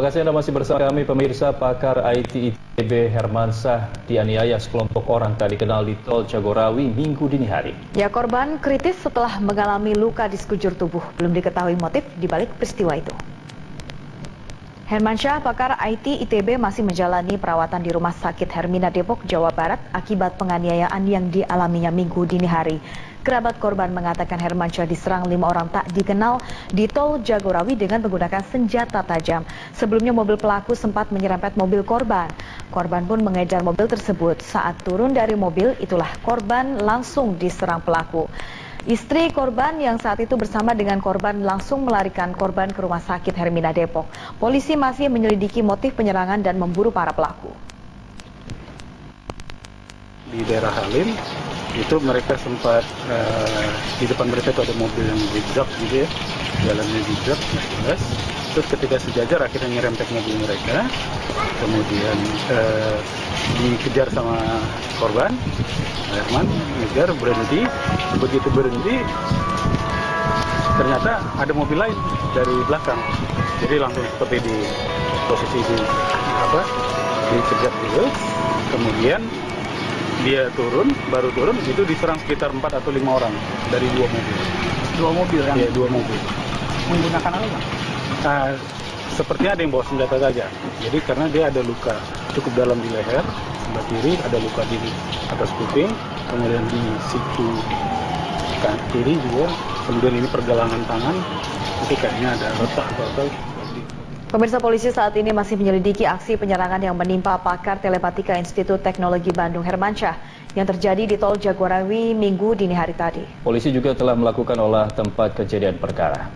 kasih Anda masih bersama kami pemirsa. Pakar IT ITB Hermansyah dianiaya sekelompok orang tak dikenal di Tol Jagorawi Minggu dini hari. Ya, korban kritis setelah mengalami luka di sekujur tubuh. Belum diketahui motif dibalik peristiwa itu. Hermansyah, pakar IT ITB masih menjalani perawatan di Rumah Sakit Hermina Depok, Jawa Barat akibat penganiayaan yang dialaminya Minggu dini hari. Kerabat korban mengatakan Hermansyah diserang 5 orang tak dikenal di Tol Jagorawi dengan menggunakan senjata tajam. Sebelumnya mobil pelaku sempat menyerempet mobil korban. Korban pun mengejar mobil tersebut. Saat turun dari mobil, itulah korban langsung diserang pelaku. Istri korban yang saat itu bersama dengan korban langsung melarikan korban ke Rumah Sakit Hermina Depok. Polisi masih menyelidiki motif penyerangan dan memburu para pelaku. Di daerah Halim, itu mereka sempat di depan mereka itu ada mobil yang zigzag gitu ya, jalannya zigzag, jelas. Terus ketika sejajar akhirnya nyerempet mobil mereka, kemudian dikejar sama korban, Herman ngejar, berhenti. Begitu berhenti, ternyata ada mobil lain dari belakang, jadi langsung seperti di posisi dikejar dulu, kemudian dia baru turun, itu diserang sekitar 4 atau 5 orang dari 2 mobil. 2 mobil kan? Iya, 2 mobil. Menggunakan apa, Pak? Sepertinya ada yang bawa senjata saja. Jadi karena dia ada luka cukup dalam di leher, sebelah kiri, ada luka di atas kuping, kemudian di siku kiri juga, kemudian ini pergelangan tangan, itu kayaknya ada retak atau Pemirsa, polisi saat ini masih menyelidiki aksi penyerangan yang menimpa pakar telematika Institut Teknologi Bandung Hermansyah yang terjadi di Tol Jagorawi Minggu dini hari tadi. Polisi juga telah melakukan olah tempat kejadian perkara.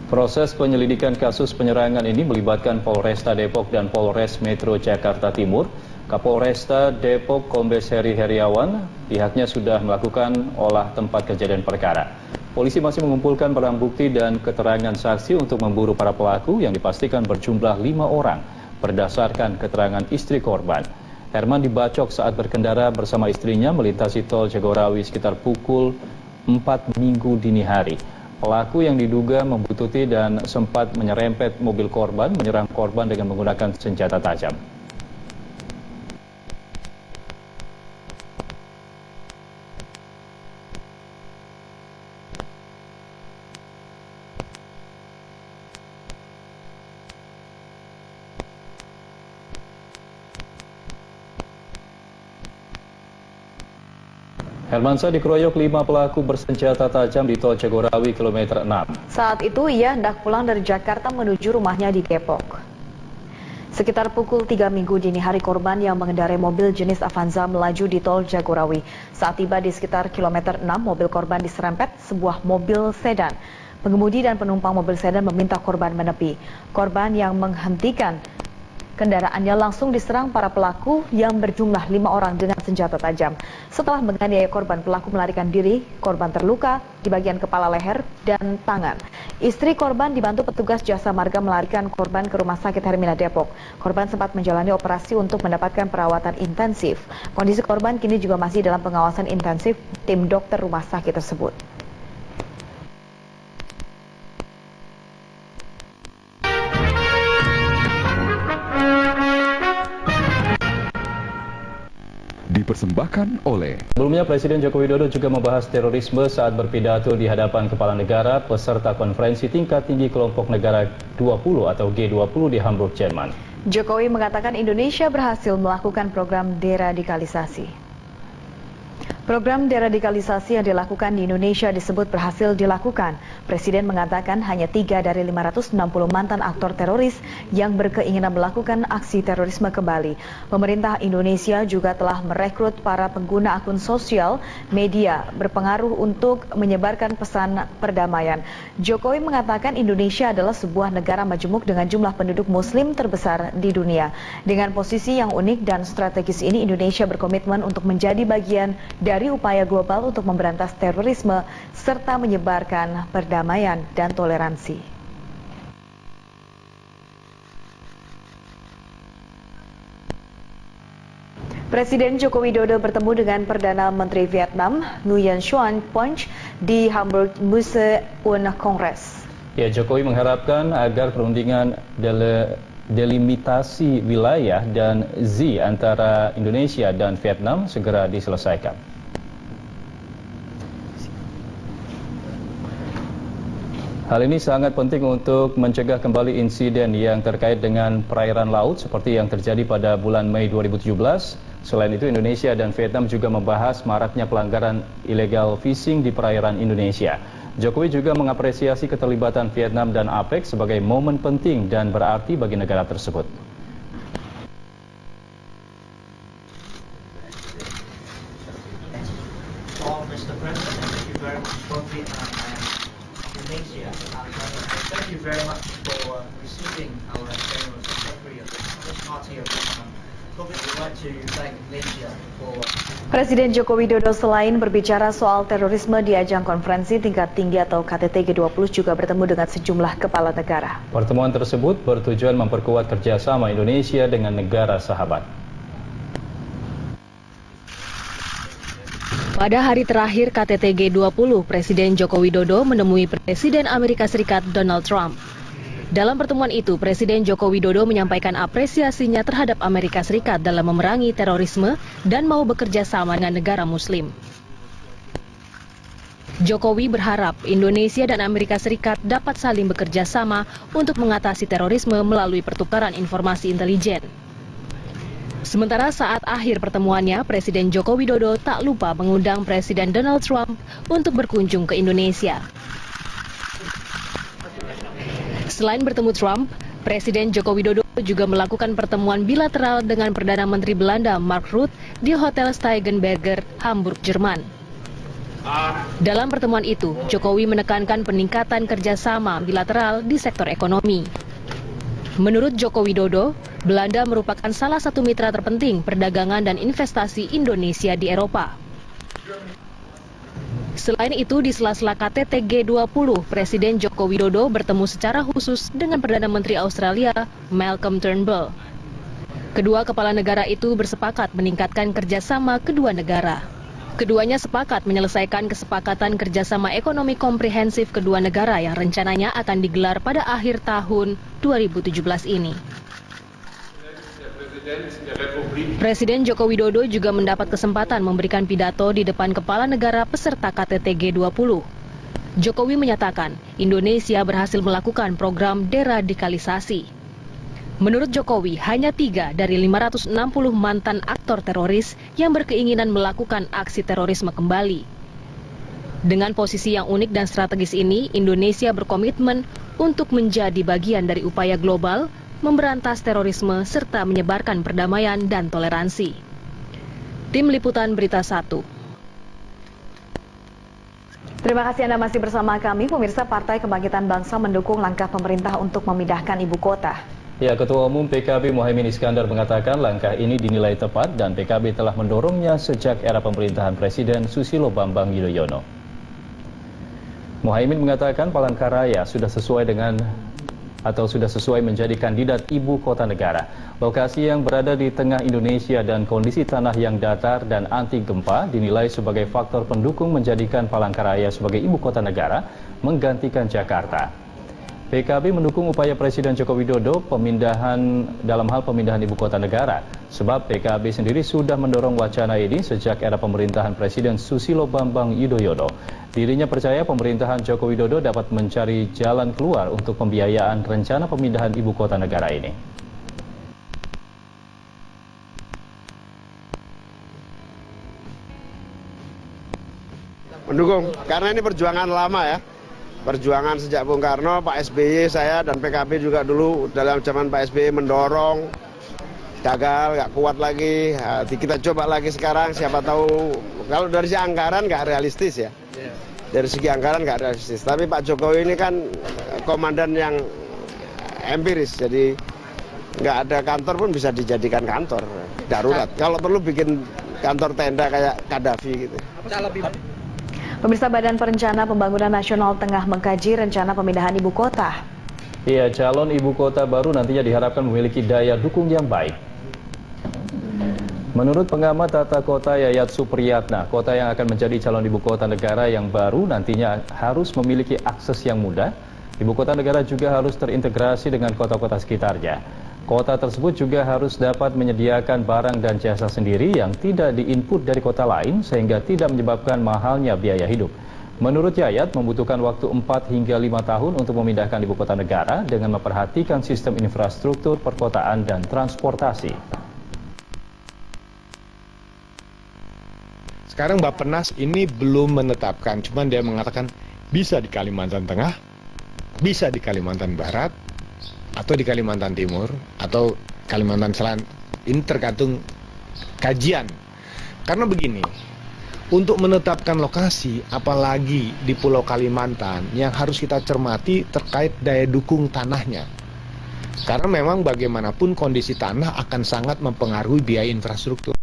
Proses penyelidikan kasus penyerangan ini melibatkan Polresta Depok dan Polres Metro Jakarta Timur. Kapolresta Depok Kombes Heri Heriawan pihaknya sudah melakukan olah tempat kejadian perkara. Polisi masih mengumpulkan barang bukti dan keterangan saksi untuk memburu para pelaku yang dipastikan berjumlah 5 orang berdasarkan keterangan istri korban. Herman dibacok saat berkendara bersama istrinya melintasi Tol Jagorawi sekitar pukul 4 Minggu dini hari. Pelaku yang diduga membuntuti dan sempat menyerempet mobil korban menyerang korban dengan menggunakan senjata tajam. Hermansyah dikeroyok 5 pelaku bersenjata tajam di Tol Jagorawi kilometer 6. Saat itu ia hendak pulang dari Jakarta menuju rumahnya di Depok. Sekitar pukul 3 Minggu dini hari, korban yang mengendarai mobil jenis Avanza melaju di Tol Jagorawi. Saat tiba di sekitar kilometer 6, mobil korban diserempet sebuah mobil sedan. Pengemudi dan penumpang mobil sedan meminta korban menepi. Korban yang menghentikan kendaraannya langsung diserang para pelaku yang berjumlah 5 orang dengan senjata tajam. Setelah menganiaya korban, pelaku melarikan diri. Korban terluka di bagian kepala, leher, dan tangan. Istri korban dibantu petugas jasa marga melarikan korban ke Rumah Sakit Hermina Depok. Korban sempat menjalani operasi untuk mendapatkan perawatan intensif. Kondisi korban kini juga masih dalam pengawasan intensif tim dokter rumah sakit tersebut. Dipersembahkan oleh. Sebelumnya Presiden Joko Widodo juga membahas terorisme saat berpidato di hadapan kepala negara peserta konferensi tingkat tinggi kelompok negara 20 atau G20 di Hamburg, Jerman. Jokowi mengatakan Indonesia berhasil melakukan program deradikalisasi. Program deradikalisasi yang dilakukan di Indonesia disebut berhasil dilakukan. Presiden mengatakan hanya 3 dari 560 mantan aktor teroris yang berkeinginan melakukan aksi terorisme kembali. Pemerintah Indonesia juga telah merekrut para pengguna akun sosial media berpengaruh untuk menyebarkan pesan perdamaian. Jokowi mengatakan Indonesia adalah sebuah negara majemuk dengan jumlah penduduk muslim terbesar di dunia. Dengan posisi yang unik dan strategis ini, Indonesia berkomitmen untuk menjadi bagian dari upaya global untuk memberantas terorisme serta menyebarkan perdamaian dan toleransi. Presiden Joko Widodo bertemu dengan Perdana Menteri Vietnam Nguyen Xuan Phuong di Hamburg Messe und Kongress. Ya, Jokowi mengharapkan agar perundingan delimitasi wilayah dan Z antara Indonesia dan Vietnam segera diselesaikan. Hal ini sangat penting untuk mencegah kembali insiden yang terkait dengan perairan laut seperti yang terjadi pada bulan Mei 2017. Selain itu, Indonesia dan Vietnam juga membahas maraknya pelanggaran illegal fishing di perairan Indonesia. Jokowi juga mengapresiasi keterlibatan Vietnam dan APEC sebagai momen penting dan berarti bagi negara tersebut. Presiden Joko Widodo selain berbicara soal terorisme di ajang konferensi tingkat tinggi atau KTT G20 juga bertemu dengan sejumlah kepala negara. Pertemuan tersebut bertujuan memperkuat kerjasama Indonesia dengan negara sahabat. Pada hari terakhir KTT G20, Presiden Joko Widodo menemui Presiden Amerika Serikat Donald Trump. Dalam pertemuan itu, Presiden Joko Widodo menyampaikan apresiasinya terhadap Amerika Serikat dalam memerangi terorisme dan mau bekerja sama dengan negara Muslim. Jokowi berharap Indonesia dan Amerika Serikat dapat saling bekerja sama untuk mengatasi terorisme melalui pertukaran informasi intelijen. Sementara saat akhir pertemuannya, Presiden Joko Widodo tak lupa mengundang Presiden Donald Trump untuk berkunjung ke Indonesia. Selain bertemu Trump, Presiden Joko Widodo juga melakukan pertemuan bilateral dengan Perdana Menteri Belanda Mark Rutte di Hotel Steigenberger, Hamburg, Jerman. Dalam pertemuan itu, Jokowi menekankan peningkatan kerjasama bilateral di sektor ekonomi. Menurut Joko Widodo, Belanda merupakan salah satu mitra terpenting perdagangan dan investasi Indonesia di Eropa. Selain itu, di sela-sela KTT G20, Presiden Joko Widodo bertemu secara khusus dengan Perdana Menteri Australia, Malcolm Turnbull. Kedua kepala negara itu bersepakat meningkatkan kerjasama kedua negara. Keduanya sepakat menyelesaikan kesepakatan kerjasama ekonomi komprehensif kedua negara yang rencananya akan digelar pada akhir tahun 2017 ini. Presiden Joko Widodo juga mendapat kesempatan memberikan pidato di depan kepala negara peserta KTT G20. Jokowi menyatakan Indonesia berhasil melakukan program deradikalisasi. Menurut Jokowi, hanya 3 dari 560 mantan aktor teroris yang berkeinginan melakukan aksi terorisme kembali. Dengan posisi yang unik dan strategis ini, Indonesia berkomitmen untuk menjadi bagian dari upaya global memberantas terorisme serta menyebarkan perdamaian dan toleransi. Tim Liputan Berita 1. Terima kasih Anda masih bersama kami. Pemirsa, Partai Kebangkitan Bangsa mendukung langkah pemerintah untuk memindahkan ibu kota. Ya, Ketua Umum PKB Muhaimin Iskandar mengatakan langkah ini dinilai tepat dan PKB telah mendorongnya sejak era pemerintahan Presiden Susilo Bambang Yudhoyono. Muhaimin mengatakan Palangkaraya sudah sesuai menjadi kandidat ibu kota negara. Lokasi yang berada di tengah Indonesia dan kondisi tanah yang datar dan anti gempa dinilai sebagai faktor pendukung menjadikan Palangkaraya sebagai ibu kota negara menggantikan Jakarta. PKB mendukung upaya Presiden Joko Widodo dalam hal pemindahan ibu kota negara, sebab PKB sendiri sudah mendorong wacana ini sejak era pemerintahan Presiden Susilo Bambang Yudhoyono. Dirinya percaya pemerintahan Joko Widodo dapat mencari jalan keluar untuk pembiayaan rencana pemindahan ibu kota negara ini. Mendukung, karena ini perjuangan lama ya. Perjuangan sejak Bung Karno, Pak SBY, saya dan PKB juga dulu dalam zaman Pak SBY mendorong, gagal, nggak kuat lagi, kita coba lagi sekarang, siapa tahu, kalau dari segi anggaran nggak realistis ya, dari segi anggaran nggak realistis, tapi Pak Jokowi ini kan komandan yang empiris, jadi nggak ada kantor pun bisa dijadikan kantor darurat, kalau perlu bikin kantor tenda kayak Gaddafi gitu. Pemirsa, Badan Perencana Pembangunan Nasional tengah mengkaji rencana pemindahan ibu kota. Iya, calon ibu kota baru nantinya diharapkan memiliki daya dukung yang baik. Menurut pengamat tata kota Yayat Supriyatna, kota yang akan menjadi calon ibu kota negara yang baru nantinya harus memiliki akses yang mudah, Ibu kota negara juga harus terintegrasi dengan kota-kota sekitarnya. Kota tersebut juga harus dapat menyediakan barang dan jasa sendiri yang tidak diinput dari kota lain sehingga tidak menyebabkan mahalnya biaya hidup. Menurut Yayat, membutuhkan waktu 4 hingga 5 tahun untuk memindahkan ibu kota negara dengan memperhatikan sistem infrastruktur perkotaan dan transportasi. Sekarang Bappenas ini belum menetapkan, cuman dia mengatakan bisa di Kalimantan Tengah, bisa di Kalimantan Barat, atau di Kalimantan Timur, atau Kalimantan Selatan. Ini tergantung kajian. Karena begini, untuk menetapkan lokasi, apalagi di Pulau Kalimantan, yang harus kita cermati terkait daya dukung tanahnya. Karena memang bagaimanapun kondisi tanah akan sangat mempengaruhi biaya infrastruktur.